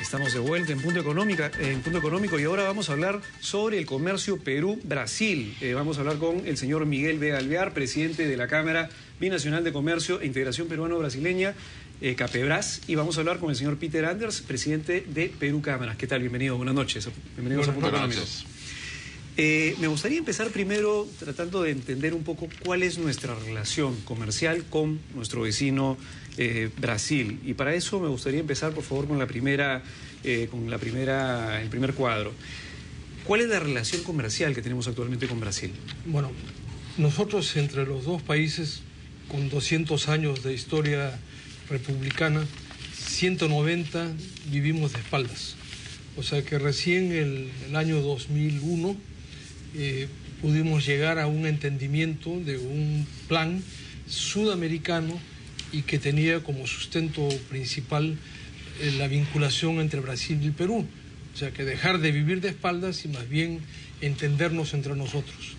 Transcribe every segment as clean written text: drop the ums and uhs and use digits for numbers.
Estamos de vuelta en Punto Económico y ahora vamos a hablar sobre el comercio Perú-Brasil. Vamos a hablar con el señor Miguel Vega Alvear, presidente de la Cámara Binacional de Comercio e Integración Peruano-Brasileña, CAPEBRAS, y vamos a hablar con el señor Peter Anders, presidente de Perú Cámaras. ¿Qué tal? Bienvenido, buenas noches. Bienvenidos a Punto Económico. Me gustaría empezar primero tratando de entender un poco cuál es nuestra relación comercial con nuestro vecino Brasil. Y para eso me gustaría empezar, por favor, con el primer cuadro. ¿Cuál es la relación comercial que tenemos actualmente con Brasil? Bueno, nosotros entre los dos países con 200 años de historia republicana, 190 vivimos de espaldas. O sea que recién el año 2001 pudimos llegar a un entendimiento de un plan sudamericano y que tenía como sustento principal la vinculación entre Brasil y Perú. O sea que dejar de vivir de espaldas y más bien entendernos entre nosotros.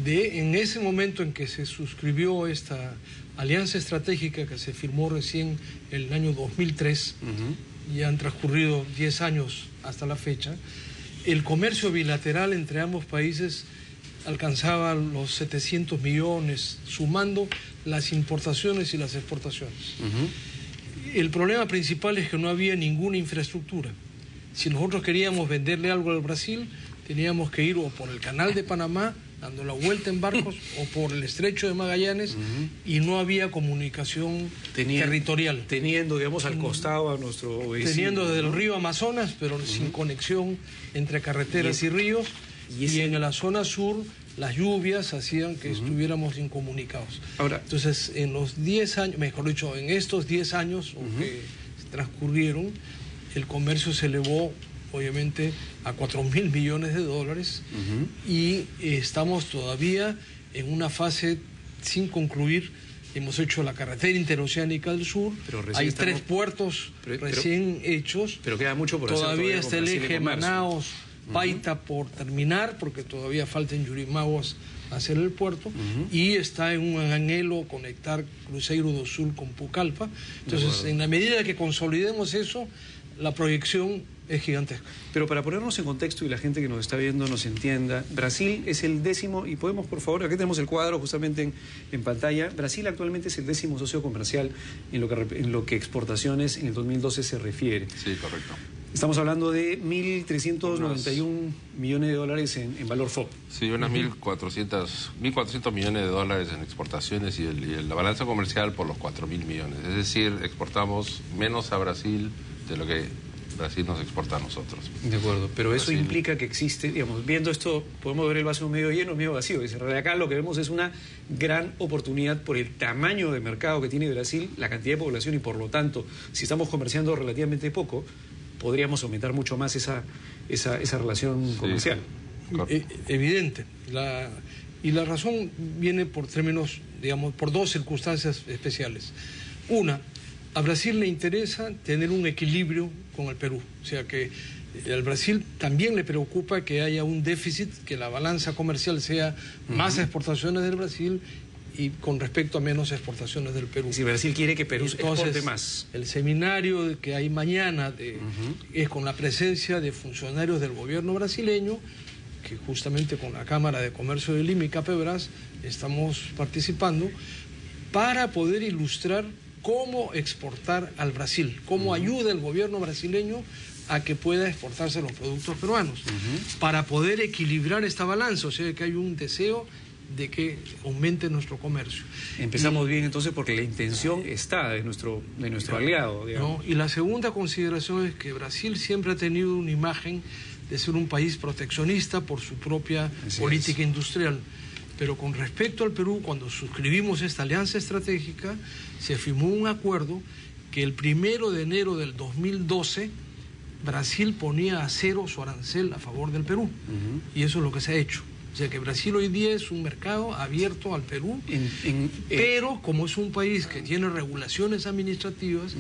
En ese momento en que se suscribió esta alianza estratégica que se firmó recién el año 2003, ya han transcurrido 10 años hasta la fecha, el comercio bilateral entre ambos países alcanzaba los 700 millones, sumando las importaciones y las exportaciones. El problema principal es que no había ninguna infraestructura. Si nosotros queríamos venderle algo al Brasil, teníamos que ir o por el Canal de Panamá, dando la vuelta en barcos, o por el Estrecho de Magallanes, y no había comunicación territorial. Teniendo, digamos, al costado a nuestro vecino. Teniendo desde el río Amazonas, pero sin conexión entre carreteras y ríos, y en la zona sur las lluvias hacían que estuviéramos incomunicados. Ahora, entonces, en los 10 años, mejor dicho, en estos 10 años que transcurrieron, el comercio se elevó obviamente a 4.000 millones de dólares y estamos todavía en una fase sin concluir. Hemos hecho la carretera interoceánica del sur, hay 3 puertos recién hechos, pero queda mucho por hacer. Todavía está el eje Manaos-Paita por terminar, porque todavía falta en Yurimaguas hacer el puerto, y está en un anhelo conectar Cruzeiro do Sul con Pucallpa. Entonces, en la medida que consolidemos eso, la proyección es gigantesca. Pero para ponernos en contexto y la gente que nos está viendo nos entienda, Brasil es el 10º, y podemos, por favor, aquí tenemos el cuadro justamente en pantalla. Brasil actualmente es el 10º socio comercial en lo que exportaciones en el 2012 se refiere. Sí, correcto. Estamos hablando de 1.391 millones de dólares en valor FOB. Sí, unas 1.400 millones de dólares en exportaciones y la balanza comercial por los 4.000 millones. Es decir, exportamos menos a Brasil de lo que Brasil nos exporta a nosotros. De acuerdo, pero eso implica que existe, digamos, viendo esto, podemos ver el vaso medio lleno, medio vacío. En realidad acá lo que vemos es una gran oportunidad por el tamaño de mercado que tiene Brasil, la cantidad de población, y por lo tanto, si estamos comerciando relativamente poco, podríamos aumentar mucho más esa relación comercial. Evidente. Y la razón viene por términos, digamos, por 2 circunstancias especiales. Una, a Brasil le interesa tener un equilibrio con el Perú. O sea que al Brasil también le preocupa que haya un déficit, que la balanza comercial sea más exportaciones del Brasil y con respecto a menos exportaciones del Perú. Si Brasil quiere que Perú exporte más. El seminario que hay mañana es con la presencia de funcionarios del gobierno brasileño, que justamente con la Cámara de Comercio de Lima y CAPEBRAS estamos participando, para poder ilustrar cómo exportar al Brasil, cómo ayuda el gobierno brasileño a que pueda exportarse los productos peruanos, para poder equilibrar esta balanza. O sea que hay un deseo de que aumente nuestro comercio. Empezamos bien entonces porque la intención está de nuestro aliado, digamos. Y la segunda consideración es que Brasil siempre ha tenido una imagen de ser un país proteccionista por su propia política industrial. Pero con respecto al Perú, cuando suscribimos esta alianza estratégica, se firmó un acuerdo que el 1 de enero del 2012 Brasil ponía a cero su arancel a favor del Perú. Y eso es lo que se ha hecho. O sea que Brasil hoy día es un mercado abierto al Perú, pero como es un país que tiene regulaciones administrativas,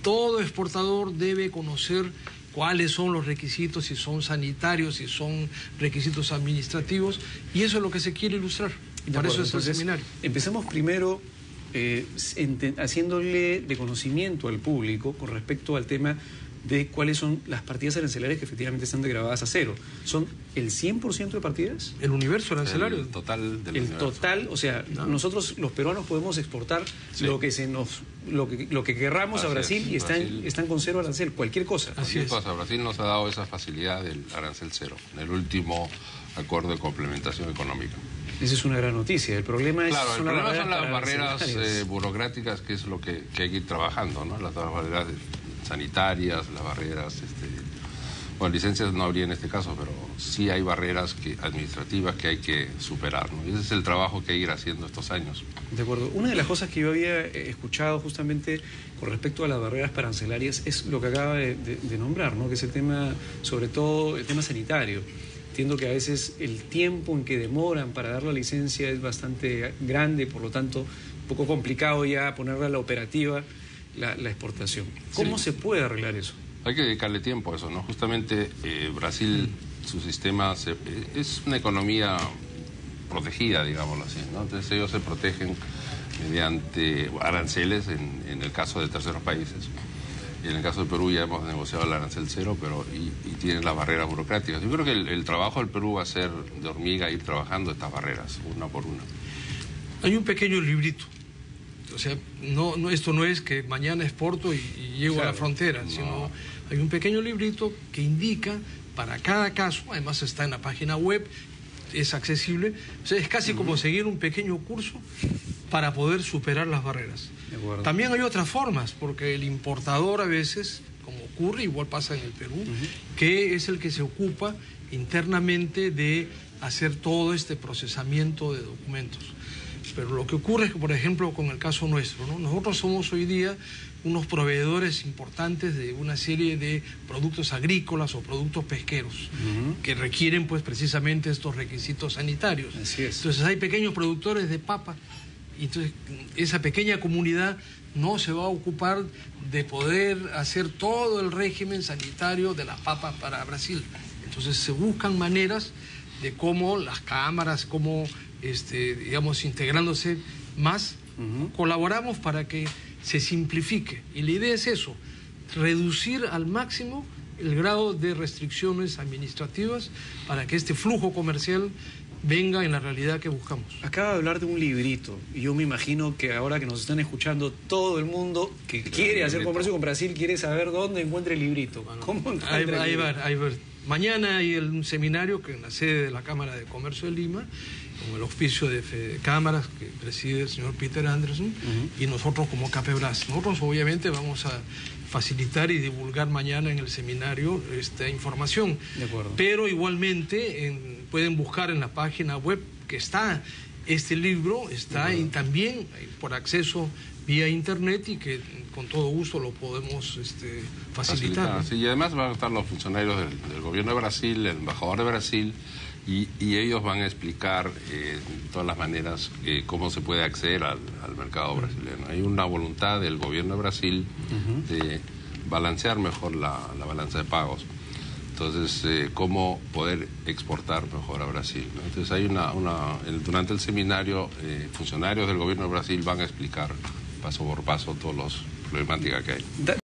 todo exportador debe conocer cuáles son los requisitos, si son sanitarios, si son requisitos administrativos, y eso es lo que se quiere ilustrar. Y para eso es el seminario. Empecemos primero haciéndole de conocimiento al público con respecto al tema de cuáles son las partidas arancelarias que efectivamente están degradadas a cero. ¿Son el 100% de partidas? El universo arancelario. El total del universo. Total, o sea, nosotros los peruanos podemos exportar lo que querramos a Brasil y están con cero arancel, cualquier cosa. Cualquier cosa. Brasil nos ha dado esa facilidad del arancel cero, en el último acuerdo de complementación económica. Esa es una gran noticia. El problema es claro, el problema son las barreras burocráticas, que es lo que hay que ir trabajando, ¿no? Las barreras sanitarias, las barreras, bueno, licencias no habría en este caso, pero sí hay barreras administrativas que hay que superar, ¿no? Y ese es el trabajo que hay que ir haciendo estos años. De acuerdo. Una de las cosas que yo había escuchado justamente con respecto a las barreras arancelarias es lo que acaba de nombrar, ¿no? Que es el tema, sobre todo el tema sanitario. Entiendo que a veces el tiempo en que demoran para dar la licencia es bastante grande, por lo tanto, un poco complicado ya ponerla a la operativa la exportación. ¿Cómo se puede arreglar eso? Hay que dedicarle tiempo a eso, ¿no? Justamente Brasil, su sistema es una economía protegida, digámoslo así, ¿no? Entonces ellos se protegen mediante aranceles en el caso de terceros países. Y en el caso de Perú ya hemos negociado el arancel cero, pero y tienen las barreras burocráticas. Yo creo que el trabajo del Perú va a ser de hormiga, ir trabajando estas barreras, una por una. Hay un pequeño librito. O sea, esto no es que mañana exporto y llego a la frontera, sino hay un pequeño librito que indica para cada caso, además está en la página web, es accesible, o sea, es casi como seguir un pequeño curso para poder superar las barreras. También hay otras formas, porque el importador a veces, como ocurre, igual pasa en el Perú, que es el que se ocupa internamente de hacer todo este procesamiento de documentos. Pero lo que ocurre es que, por ejemplo, con el caso nuestro, ¿no? Nosotros somos hoy día unos proveedores importantes de una serie de productos agrícolas o productos pesqueros que requieren pues precisamente estos requisitos sanitarios. Así es. Entonces hay pequeños productores de papa y entonces esa pequeña comunidad no se va a ocupar de poder hacer todo el régimen sanitario de la papa para Brasil. Entonces se buscan maneras de cómo las cámaras, cómo digamos, integrándose más, colaboramos para que se simplifique. Y la idea es eso, reducir al máximo el grado de restricciones administrativas para que este flujo comercial venga en la realidad que buscamos. Acaba de hablar de un librito, y yo me imagino que ahora que nos están escuchando todo el mundo que quiere hacer comercio con Brasil quiere saber dónde encuentra el librito. Bueno, ¿cómo encuentra el libro? Mañana hay un seminario que en la sede de la Cámara de Comercio de Lima, con el auspicio de Cámaras que preside el señor Peter Anderson, y nosotros como CAPEBRAS. Nosotros obviamente vamos a facilitar y divulgar mañana en el seminario esta información. De acuerdo. Pero igualmente pueden buscar en la página web que está este libro, está también por acceso vía internet y que con todo gusto lo podemos facilitar. Sí, y además van a estar los funcionarios del gobierno de Brasil, el embajador de Brasil, y ellos van a explicar de todas las maneras cómo se puede acceder al mercado brasileño. Hay una voluntad del gobierno de Brasil de balancear mejor la balanza de pagos. Entonces, cómo poder exportar mejor a Brasil, ¿no? Entonces, hay durante el seminario, funcionarios del gobierno de Brasil van a explicar paso por paso todas las problemáticas que hay.